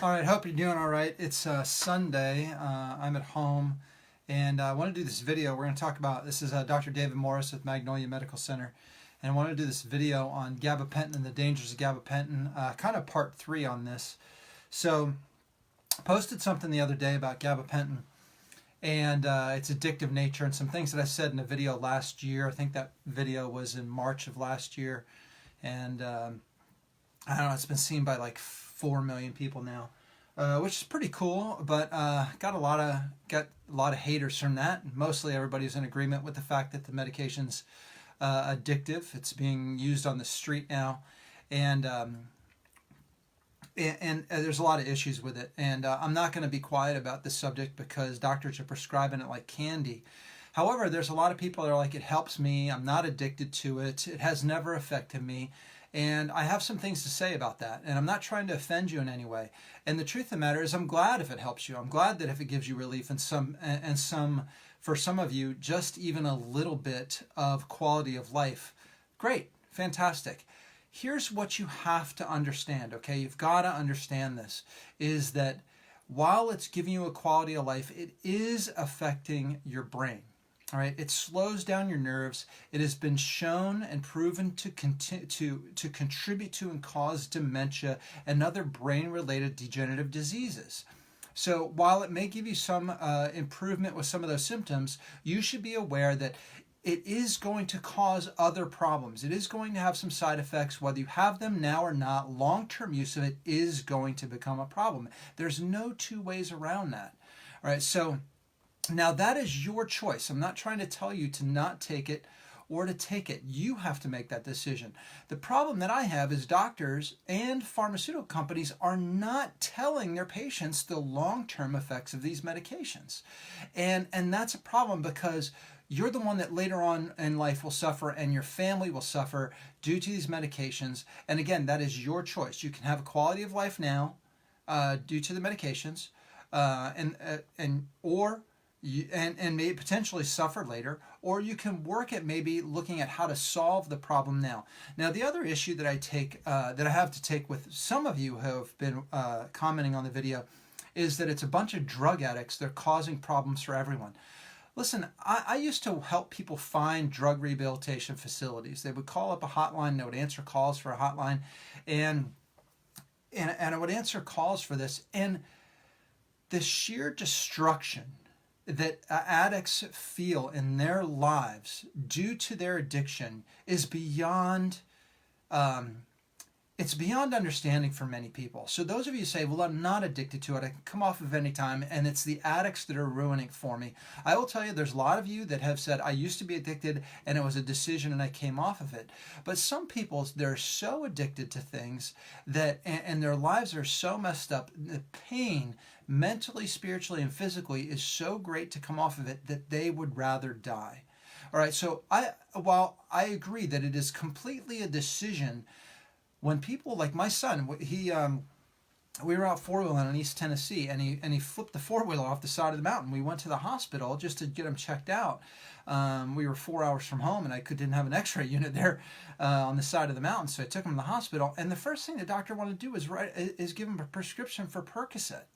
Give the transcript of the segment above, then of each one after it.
All right, hope you're doing all right. It's Sunday. I'm at home, and I want to do this video. We're going to talk about this is Dr. David Morris with Magnolia Medical Center, and I want to do this video on gabapentin and the dangers of gabapentin, kind of part 3 on this. So, posted something the other day about gabapentin and its addictive nature, and some things that I said in a video last year. I think that video was in March of last year, and I don't know. It's been seen by like 4 million people now, which is pretty cool. But got a lot of haters from that. Mostly everybody's in agreement with the fact that the medication's addictive. It's being used on the street now, and there's a lot of issues with it. And I'm not going to be quiet about this subject because doctors are prescribing it like candy. However, there's a lot of people that are like, it helps me. I'm not addicted to it. It has never affected me. And I have some things to say about that. And I'm not trying to offend you in any way. And the truth of the matter is, I'm glad if it helps you. I'm glad that if it gives you relief and for some of you, just even a little bit of quality of life. Great. Fantastic. Here's what you have to understand, okay? You've got to understand this, is that while it's giving you a quality of life, it is affecting your brain. All right, it slows down your nerves. It has been shown and proven to contribute to and cause dementia and other brain-related degenerative diseases. So while it may give you some improvement with some of those symptoms, you should be aware that it is going to cause other problems. It is going to have some side effects. Whether you have them now or not, long-term use of it is going to become a problem. There's no two ways around that. All right, so now that is your choice. I'm not trying to tell you to not take it or to take it. You have to make that decision. The problem that I have is doctors and pharmaceutical companies are not telling their patients the long-term effects of these medications. And that's a problem because you're the one that later on in life will suffer and your family will suffer due to these medications. And again, that is your choice. You can have a quality of life now due to the medications and may potentially suffer later, or you can work at maybe looking at how to solve the problem now. Now, the other issue that I have to take with some of you who have been commenting on the video is that it's a bunch of drug addicts. They're causing problems for everyone. Listen, I used to help people find drug rehabilitation facilities. They would call up a hotline, they would answer calls for a hotline, and I would answer calls for this. And the sheer destruction that addicts feel in their lives due to their addiction is beyond it's beyond understanding for many people. So those of you who say, well, I'm not addicted to it, I can come off of any time, and it's the addicts that are ruining it for me. I will tell you, there's a lot of you that have said, I used to be addicted and it was a decision and I came off of it. But some people, they're so addicted to things that, and their lives are so messed up, the pain mentally, spiritually, and physically is so great to come off of it that they would rather die. All right, so while I agree that it is completely a decision, when people like my son, we were out four-wheeling in East Tennessee, and he flipped the four-wheeler off the side of the mountain. We went to the hospital just to get him checked out. We were 4 hours from home, and I didn't have an X-ray unit there on the side of the mountain, so I took him to the hospital. And the first thing the doctor wanted to do is give him a prescription for Percocet.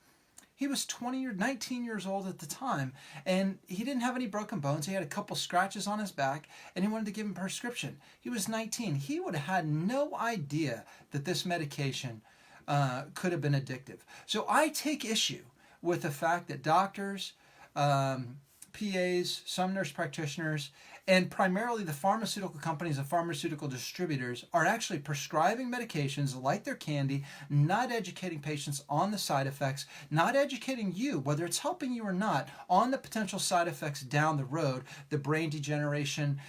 He was 19 years old at the time, and he didn't have any broken bones. He had a couple scratches on his back, and he wanted to give him a prescription. He was 19. He would have had no idea that this medication could have been addictive. So I take issue with the fact that doctors, PAs, some nurse practitioners, and primarily the pharmaceutical companies and pharmaceutical distributors are actually prescribing medications like they're candy, not educating patients on the side effects, not educating you, whether it's helping you or not, on the potential side effects down the road, the brain degeneration,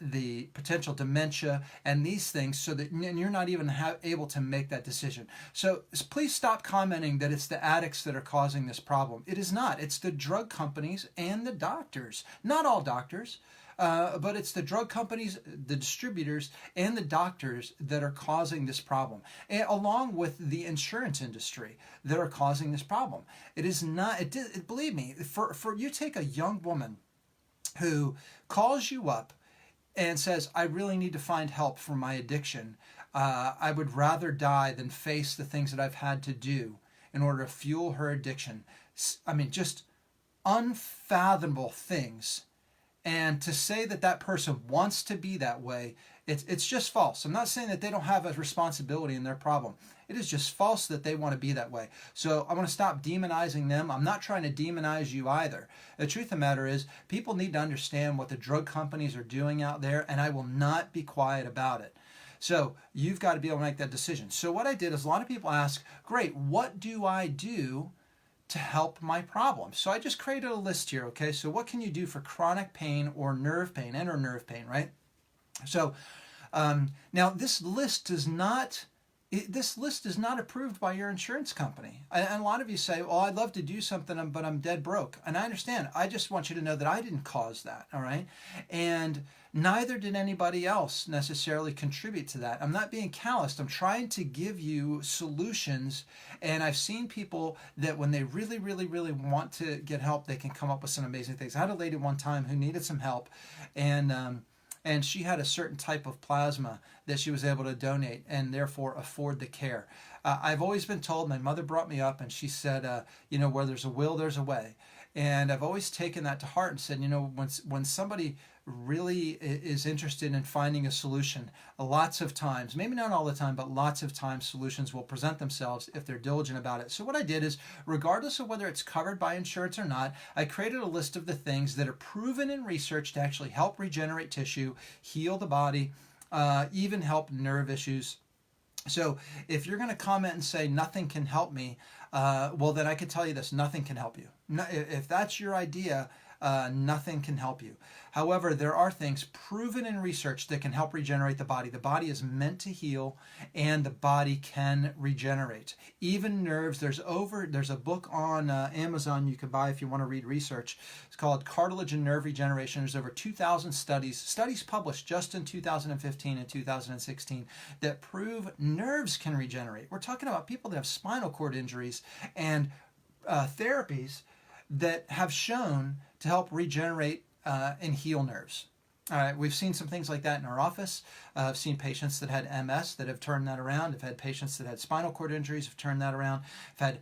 the potential dementia, and these things, so that and you're not even able to make that decision. So please stop commenting that it's the addicts that are causing this problem. It is not. It's the drug companies and the doctors. Not all doctors. But it's the drug companies, the distributors, and the doctors that are causing this problem, and along with the insurance industry that are causing this problem. It is not, believe me, for you take a young woman who calls you up and says, I really need to find help for my addiction. I would rather die than face the things that I've had to do in order to fuel her addiction. I mean, just unfathomable things. And to say that that person wants to be that way, it's just false. I'm not saying that they don't have a responsibility in their problem. It is just false that they want to be that way. So I want to stop demonizing them. I'm not trying to demonize you either. The truth of the matter is, people need to understand what the drug companies are doing out there, and I will not be quiet about it. So you've got to be able to make that decision. So what I did is, a lot of people ask, great, what do I do to help my problem? So I just created a list here, okay? So what can you do for chronic pain or nerve pain, and or nerve pain, right? So now this list is not approved by your insurance company. And a lot of you say, well, I'd love to do something, but I'm dead broke. And I understand. I just want you to know that I didn't cause that, all right? And neither did anybody else necessarily contribute to that. I'm not being calloused. I'm trying to give you solutions. And I've seen people that when they really, really, really want to get help, they can come up with some amazing things. I had a lady one time who needed some help, and she had a certain type of plasma that she was able to donate and therefore afford the care. I've always been told, my mother brought me up and she said, where there's a will, there's a way. And I've always taken that to heart and said, when somebody really is interested in finding a solution, lots of times, maybe not all the time, but lots of times solutions will present themselves if they're diligent about it. So what I did is, regardless of whether it's covered by insurance or not, I created a list of the things that are proven in research to actually help regenerate tissue, heal the body, even help nerve issues. So if you're going to comment and say nothing can help me, well, then I could tell you this: nothing can help you. If that's your idea, nothing can help you. However, there are things proven in research that can help regenerate the body. The body is meant to heal, and the body can regenerate. Even nerves. There's a book on Amazon you can buy if you want to read research. It's called Cartilage and Nerve Regeneration. There's over 2,000 studies published just in 2015 and 2016 that prove nerves can regenerate. We're talking about people that have spinal cord injuries and therapies that have shown to help regenerate and heal nerves. All right, we've seen some things like that in our office. I've seen patients that had MS that have turned that around. I've had patients that had spinal cord injuries have turned that around. I've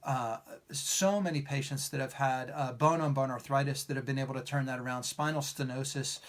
had so many patients that have had bone-on-bone arthritis that have been able to turn that around. Spinal stenosis,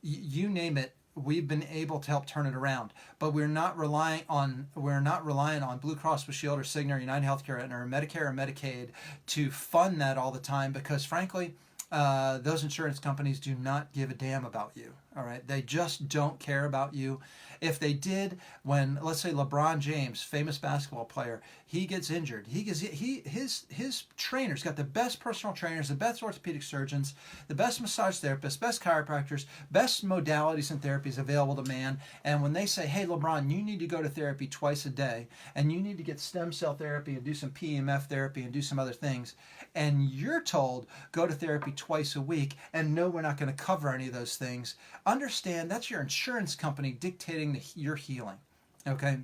you name it. We've been able to help turn it around, but we're not relying on Blue Cross Blue Shield or Cigna or United Healthcare or Medicare or Medicaid to fund that all the time, because frankly, those insurance companies do not give a damn about you. All right, they just don't care about you. If they did, when, let's say, LeBron James, famous basketball player, he gets injured, his trainers got the best personal trainers, the best orthopedic surgeons, the best massage therapists, best chiropractors, best modalities and therapies available to man. And when they say, hey, LeBron, you need to go to therapy twice a day, and you need to get stem cell therapy and do some PEMF therapy and do some other things, and you're told go to therapy twice a week, and no, we're not going to cover any of those things, understand that's your insurance company dictating your healing, okay?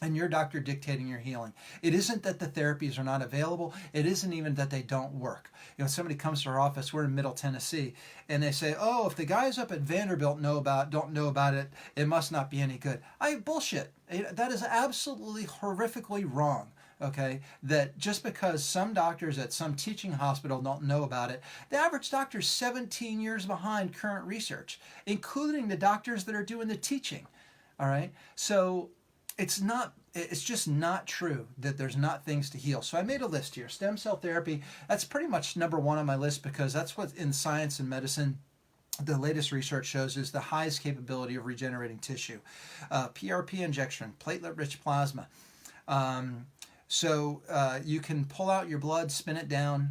And your doctor dictating your healing. It isn't that the therapies are not available. It isn't even that they don't work. Somebody comes to our office, we're in Middle Tennessee, and they say, oh, if the guys up at Vanderbilt don't know about it, it must not be any good. Bullshit. That is absolutely horrifically wrong. Okay, that just because some doctors at some teaching hospital don't know about it, the average doctor is 17 years behind current research, including the doctors that are doing the teaching. All right, so it's just not true that there's not things to heal. So I made a list here. Stem cell therapy, that's pretty much number one on my list, because that's what in science and medicine the latest research shows is the highest capability of regenerating tissue. PRP injection, platelet-rich plasma. So you can pull out your blood, spin it down.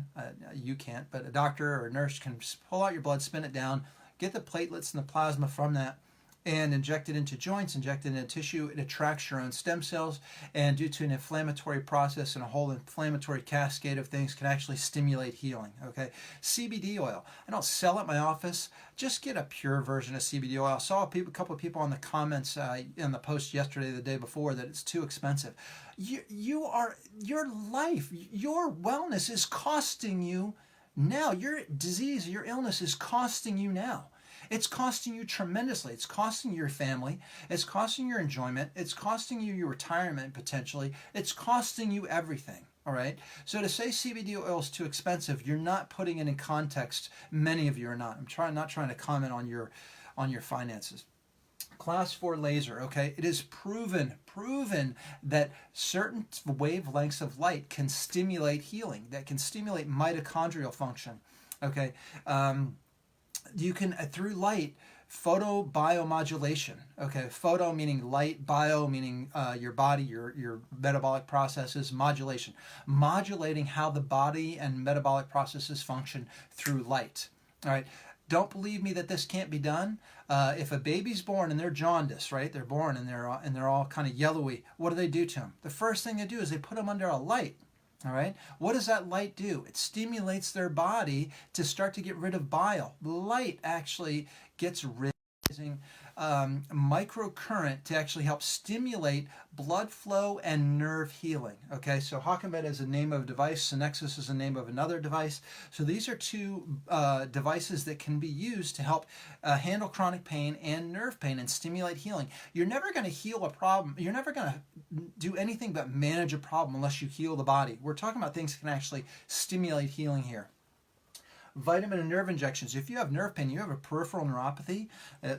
You can't, but a doctor or a nurse can pull out your blood, spin it down, get the platelets and the plasma from that, and inject it into joints, inject it into tissue. It attracts your own stem cells, and due to an inflammatory process and a whole inflammatory cascade of things, can actually stimulate healing. Okay, CBD oil. I don't sell at my office. Just get a pure version of CBD oil. I saw a couple of people on the comments in the post yesterday, the day before, that it's too expensive. Your life, your wellness is costing you now. Your disease, your illness is costing you now. It's costing you tremendously. It's costing your family. It's costing your enjoyment. It's costing you your retirement potentially. It's costing you everything. All right. So to say CBD oil is too expensive, you're not putting it in context. Many of you are not. Not trying to comment on your finances. Class 4 laser, okay, it is proven that certain wavelengths of light can stimulate healing, that can stimulate mitochondrial function, okay. You can, through light, photobiomodulation, okay, photo meaning light, bio meaning your body, your metabolic processes, modulating how the body and metabolic processes function through light. All right. Don't believe me that this can't be done. If a baby's born and they're jaundiced, right? They're born and they're all kind of yellowy. What do to them? The first thing they do is they put them under a light. All right. What does that light do? It stimulates their body to start to get rid of bile. Light actually gets rid of microcurrent to actually help stimulate blood flow and nerve healing. Okay, so Hawkemed is the name of a device, Synexus is the name of another device. So these are two devices that can be used to help handle chronic pain and nerve pain and stimulate healing. You're never going to heal a problem. You're never going to do anything but manage a problem unless you heal the body. We're talking about things that can actually stimulate healing here. Vitamin and nerve injections. If you have nerve pain, you have a peripheral neuropathy,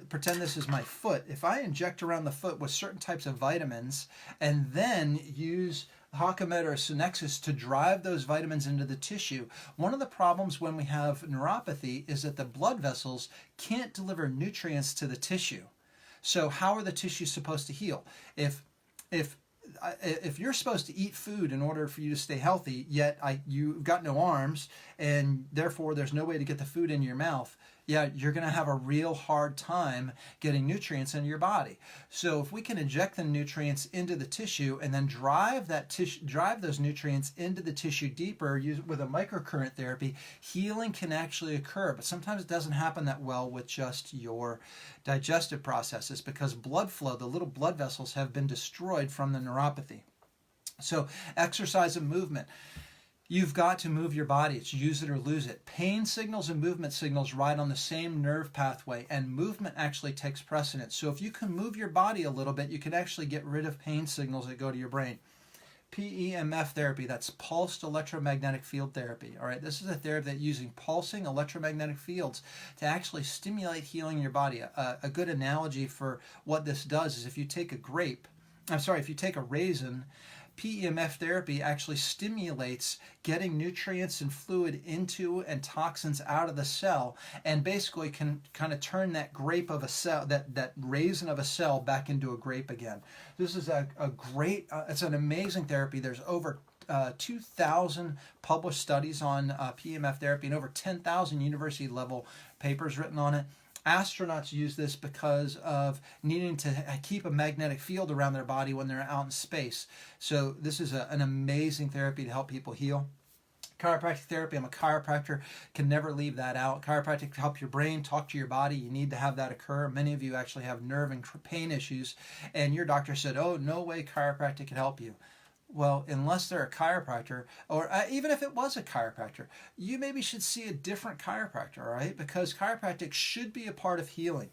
pretend this is my foot. If I inject around the foot with certain types of vitamins and then use Hawkemed or Synexus to drive those vitamins into the tissue, one of the problems when we have neuropathy is that the blood vessels can't deliver nutrients to the tissue. So how are the tissues supposed to heal? If you're supposed to eat food in order for you to stay healthy, yet you've got no arms, and therefore there's no way to get the food in your mouth, yeah, you're going to have a real hard time getting nutrients into your body. So if we can inject the nutrients into the tissue and then drive those nutrients into the tissue deeper with a microcurrent therapy, healing can actually occur. But sometimes it doesn't happen that well with just your digestive processes because blood flow, the little blood vessels have been destroyed from the neuropathy. So exercise and movement. You've got to move your body. It's use it or lose it. Pain signals and movement signals ride on the same nerve pathway, and movement actually takes precedence. So if you can move your body a little bit, you can actually get rid of pain signals that go to your brain. PEMF therapy, that's pulsed electromagnetic field therapy. All right, this is a therapy that using pulsing electromagnetic fields to actually stimulate healing in your body. A good analogy for what this does is if you take a raisin, PEMF therapy actually stimulates getting nutrients and fluid into and toxins out of the cell, and basically can kind of turn that grape of a cell, that raisin of a cell, back into a grape again. This is a great, it's an amazing therapy. There's over 2,000 published studies on PEMF therapy and over 10,000 university level papers written on it. Astronauts use this because of needing to keep a magnetic field around their body when they're out in space. So this is an amazing therapy to help people heal. Chiropractic therapy, I'm a chiropractor, can never leave that out. Chiropractic to help your brain talk to your body. You need to have that occur. Many of you actually have nerve and pain issues, and your doctor said, oh, no way chiropractic can help you. Well, unless they're a chiropractor, or even if it was a chiropractor, you maybe should see a different chiropractor, all right? Because chiropractic should be a part of healing.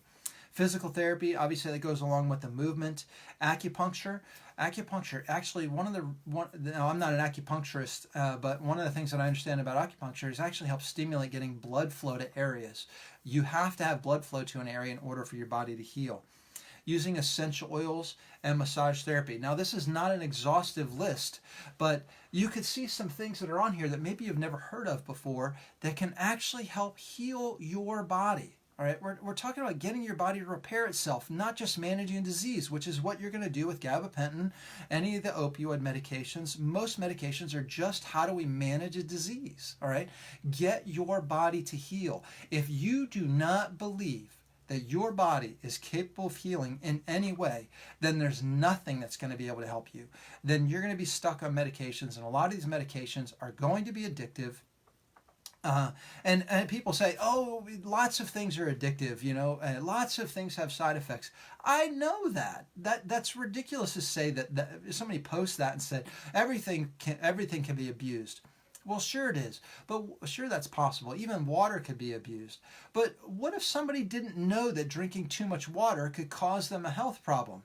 Physical therapy, obviously, that goes along with the movement. Acupuncture, actually, now I'm not an acupuncturist, but one of the things that I understand about acupuncture is actually helps stimulate getting blood flow to areas. You have to have blood flow to an area in order for your body to heal. Using essential oils and massage therapy. Now, this is not an exhaustive list, but you could see some things that are on here that maybe you've never heard of before that can actually help heal your body. All right, we're talking about getting your body to repair itself, not just managing disease, which is what you're going to do with gabapentin, any of the opioid medications. Most medications are just how do we manage a disease, all right? Get your body to heal. If you do not believe that your body is capable of healing in any way, then there's nothing that's going to be able to help you. Then you're going to be stuck on medications, and a lot of these medications are going to be addictive. And people say, oh, lots of things are addictive, lots of things have side effects. I know that. That's ridiculous to say that somebody posts that and said everything can be abused. Well, sure it is, but sure that's possible. Even water could be abused. But what if somebody didn't know that drinking too much water could cause them a health problem?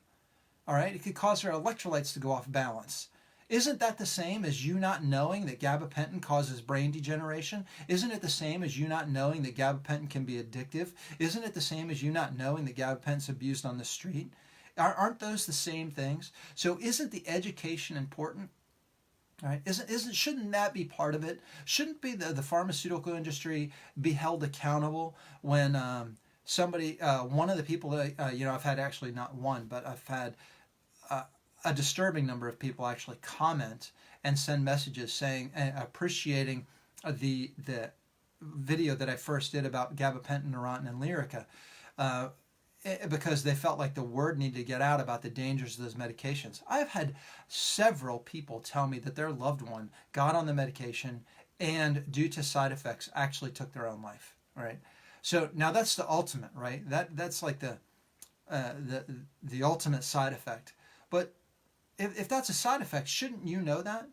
All right, it could cause their electrolytes to go off balance. Isn't that the same as you not knowing that gabapentin causes brain degeneration? Isn't it the same as you not knowing that gabapentin can be addictive? Isn't it the same as you not knowing that gabapentin's abused on the street? Aren't those the same things? So isn't the education important? All right, shouldn't that be part of it? Shouldn't be the pharmaceutical industry be held accountable when somebody, one of the people that I've had, actually not one, but I've had a disturbing number of people actually comment and send messages saying, appreciating the video that I first did about gabapentin, Neurontin, and Lyrica, because they felt like the word needed to get out about the dangers of those medications. I've had several people tell me that their loved one got on the medication and, due to side effects, actually took their own life. Right. So now that's the ultimate, right? That's like the ultimate side effect. But if that's a side effect, shouldn't you know that?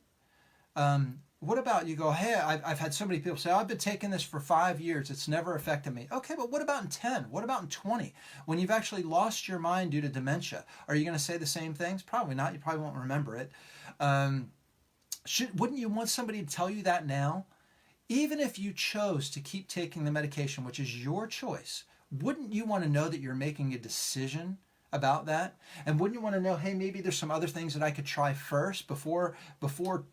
What about you go, hey, I've had so many people say, I've been taking this for 5 years. It's never affected me. Okay, but what about in 10? What about in 20? When you've actually lost your mind due to dementia, are you going to say the same things? Probably not. You probably won't remember it. Wouldn't you want somebody to tell you that now? Even if you chose to keep taking the medication, which is your choice, wouldn't you want to know that you're making a decision about that? And wouldn't you want to know, hey, maybe there's some other things that I could try first before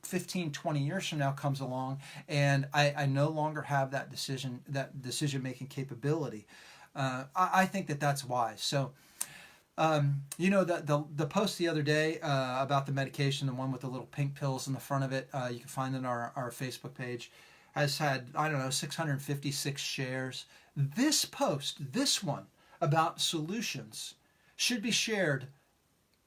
15, 20 years from now comes along and I no longer have that decision-making capability. I think that's wise. So, the post the other day about the medication, the one with the little pink pills in the front of it, you can find it on our Facebook page, has had, 656 shares. This post, this one about solutions, should be shared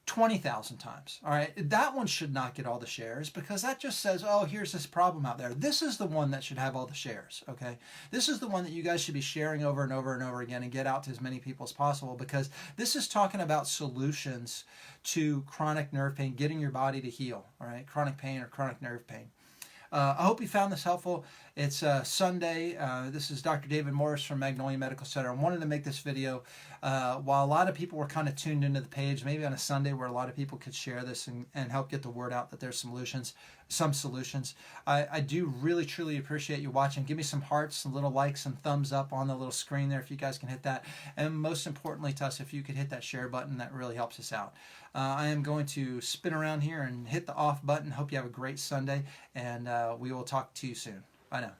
20,000 times. All right, that one should not get all the shares because that just says, oh, here's this problem out there. This is the one that should have all the shares. Okay, this is the one that you guys should be sharing over and over and over again and get out to as many people as possible, because this is talking about solutions to chronic nerve pain, getting your body to heal. All right, chronic pain or chronic nerve pain. I hope you found this helpful. It's Sunday. This is Dr. David Morris from Magnolia Medical Center. I wanted to make this video while a lot of people were kind of tuned into the page, maybe on a Sunday where a lot of people could share this and help get the word out that there's some solutions. I do really, truly appreciate you watching. Give me some hearts, some little likes, some thumbs up on the little screen there if you guys can hit that. And most importantly to us, if you could hit that share button, that really helps us out. I am going to spin around here and hit the off button. Hope you have a great Sunday, and we will talk to you soon. Bye now.